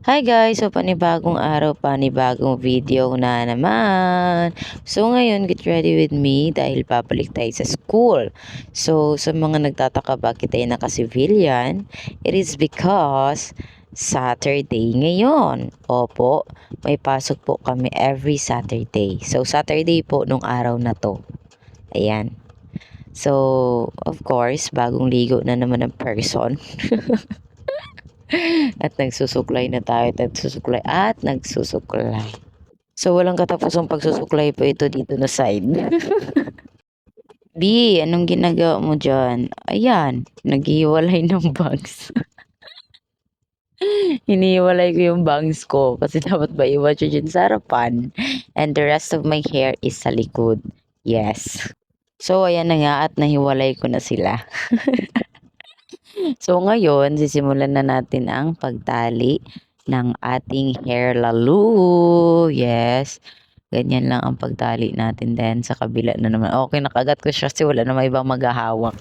Hi guys! So panibagong araw, panibagong video na naman. So ngayon, get ready with me dahil babalik tayo sa school. So sa mga nagtataka bakit tayo naka-civilian, it is because Saturday ngayon. Opo, may pasok po kami every Saturday. So Saturday po nung araw na to. Ayan. So, of course, bagong ligo na naman ang person. At nagsusuklay na tayo, nagsusuklay at nagsusuklay. So, walang katapusang pagsusuklay po ito dito na side. B, anong ginagawa mo dyan? Ayan, naghihiwalay ng bags. Hinihiwalay ko yung bangs ko kasi dapat ba iwan siya dyan sa harapan and the rest of my hair is sa likod. Yes. So, ayan na nga at nahiwalay ko na sila. So, ngayon, sisimulan na natin ang pagtali ng ating hair lalo. Yes. Ganyan lang ang pagtali natin din sa kabila na naman. Okay, nakagat ko siya kasi wala naman ibang maghahawak.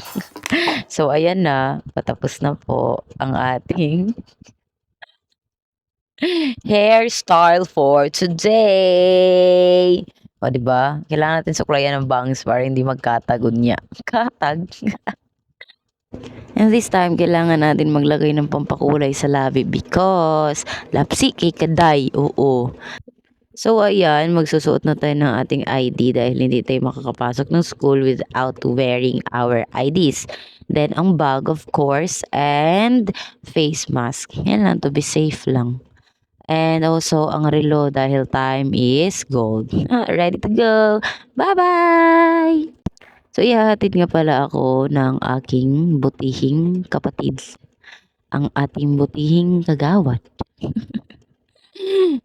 So, ayan na. Patapos na po ang ating hairstyle for today. O, diba? Kailangan natin suklayan ng bangs para hindi magkatagod niya. Katag. And this time, kailangan natin maglagay ng pampakulay sa labi because lapsi kay kaday. Oo. So, ayan, magsusuot na tayo ng ating ID dahil hindi tayo makakapasok ng school without wearing our IDs. Then, ang bag, of course, and face mask. Yan lang, to be safe lang. And also, ang relo dahil time is gold. Ready to go. Bye-bye! So, ihahatid nga pala ako ng aking butihing kapatid. Ang ating butihing kagawad.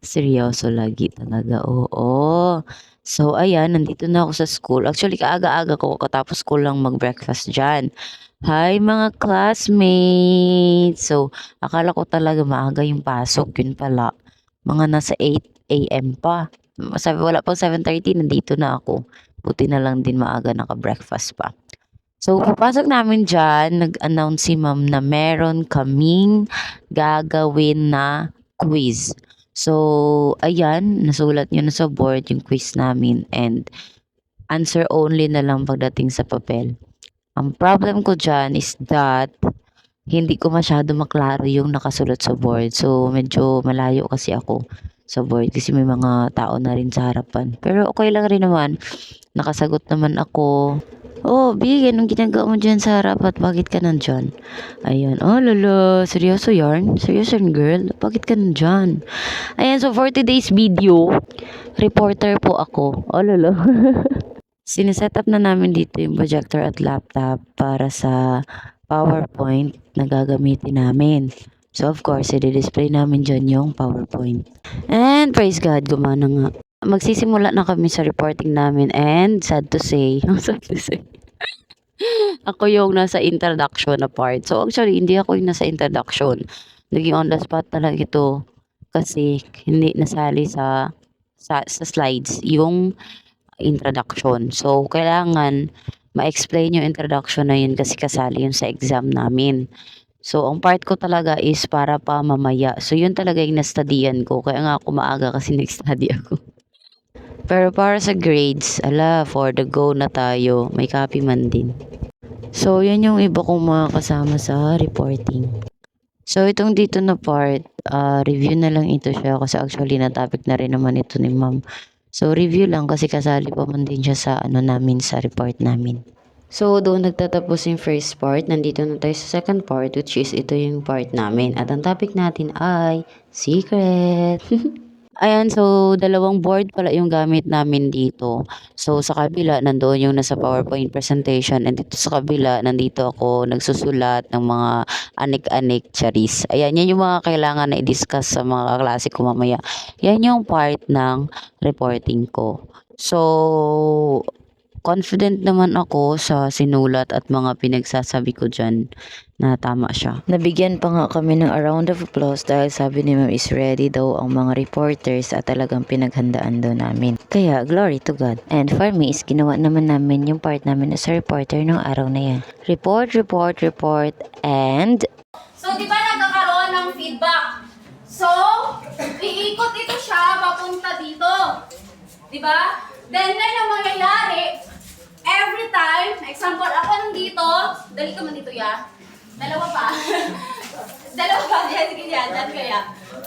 Seryoso lagi talaga, oo. So, ayan, nandito na ako sa school. Actually, kaaga-aga ko katapos ko lang mag-breakfast dyan. Hi, mga classmates! So, akala ko talaga maaga yung pasok. Yun pala, mga nasa 8 a.m. pa. Sabi, wala pang 7:30, nandito na ako. Buti na lang din maaga naka-breakfast pa. So, papasok namin dyan, nag-announce si ma'am na meron kaming gagawin na quiz. So, ayan, nasulat nyo na sa board yung quiz namin and answer only na lang pagdating sa papel. Ang problem ko dyan is that hindi ko masyado maklaro yung nakasulat sa board. So, medyo malayo kasi ako sa board kasi may mga tao na rin sa harapan. Pero okay lang rin naman. Nakasagot naman ako. Oh, Big, anong ginagawa mo dyan sa harap at bakit ka nandyan? Ayun, oh lolo, seryoso yarn? Seryoso yarn, girl? Bakit ka nandyan? Ayan, so for today's video, reporter po ako. Oh lolo. Sineset up na namin dito yung projector at laptop para sa PowerPoint na gagamitin namin. So, of course, i-display namin dyan yung PowerPoint. And praise God, gumana nga. Magsisimula na kami sa reporting namin and sad to say, ako yung nasa introduction na part. So actually, hindi ako yung nasa introduction. Naging on the spot talaga ito kasi hindi nasali sa slides yung introduction. So kailangan ma-explain yung introduction na yun kasi kasali yun sa exam namin. So, ang part ko talaga is para pa mamaya. So, yun talaga yung na-studyan ko. Kaya nga ako maaga kasi nag-study ako. Pero para sa grades, ala, for the go na tayo. May copy man din. So, yan yung iba kong mga kasama sa reporting. So, itong dito na part, review na lang ito siya kasi actually na-topic na rin naman ito ni ma'am. So, review lang kasi kasali pa man din siya sa namin, sa report namin. So, doon nagtatapos yung first part. Nandito na tayo sa second part, which is ito yung part namin. At ang topic natin ay secret. Ayan, so dalawang board pala yung gamit namin dito. So sa kabila nandoon yung nasa PowerPoint presentation and dito sa kabila nandito ako nagsusulat ng mga anik-anik charis. Ayan, yan yung mga kailangan na i-discuss sa mga klase ko mamaya. Yan yung part ng reporting ko. So, confident naman ako sa sinulat at mga pinagsasabi ko dyan na tama siya. Nabigyan pa nga kami ng a round of applause dahil sabi ni Ma'am is ready daw ang mga reporters at talagang pinaghandaan daw namin. Kaya glory to God. And for me is ginawa naman namin yung part namin as a reporter ng araw na yan. Report, and... So, di ba nagkakaroon ng feedback? So, siya papunta dito. Diba? Then, ngayon ang mangyayari, every time, example, ako nandito, dali ka man dito, ya. Dalawa pa. Dalawa pa, yan, sige yan, dyan kaya.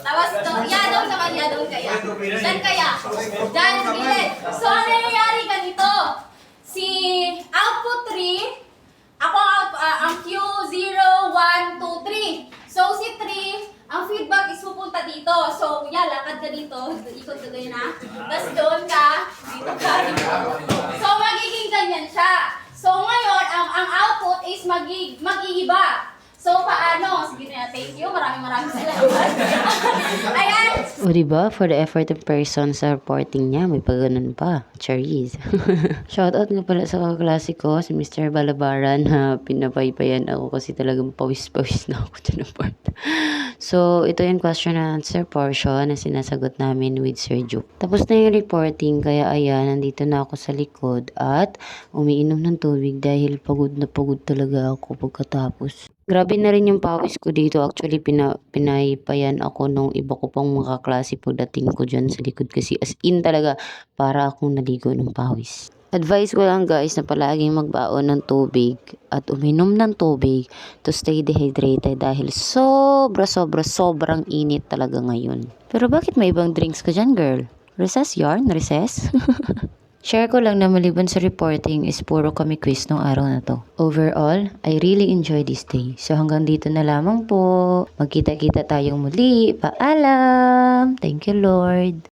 Tapos, doon sa kanya, doon kaya. Dyan kaya. Dyan, sige. So, ano nangyayari ganito? Si output 3, ako ang Q0, 1, 2, 3. So, si 3, ang feedback is pupunta dito. So, kuya, lakad ka dito. Ikot ka ganyan na. Tapos doon ka, dito ka, dito. So, magiging ganyan siya. So, ngayon, ang output is mag-iiba. So, paano? Sige na, thank you. Maraming salamat. Ayan. O diba, for the effort of person sa reporting niya, may pagganon pa. Charis. Shoutout nga pala sa kaklase ko, si Mr. Balabaran, na pinapaypayan ako kasi talagang pawis-pawis na ako dyan na part. So, ito yung question and answer portion na sinasagot namin with Sir Juke. Tapos na yung reporting, kaya ayan, nandito na ako sa likod at umiinom ng tubig dahil pagod na pagod talaga ako pagkatapos. Grabe na rin yung pawis ko dito. Actually, pinaypayan ako nung iba ko pang mga kaklase pagdating ko dyan sa likod kasi as in talaga para akong naligo ng pawis. Advice ko lang guys na palaging magbaon ng tubig at uminom ng tubig to stay dehydrated dahil sobrang init talaga ngayon. Pero bakit may ibang drinks ka dyan, girl? Recess yarn? Recess? Share ko lang na maliban sa reporting is puro kami quiz nung araw na to. Overall, I really enjoy this day. So hanggang dito na lamang po. Magkita-kita tayong muli. Paalam! Thank you, Lord.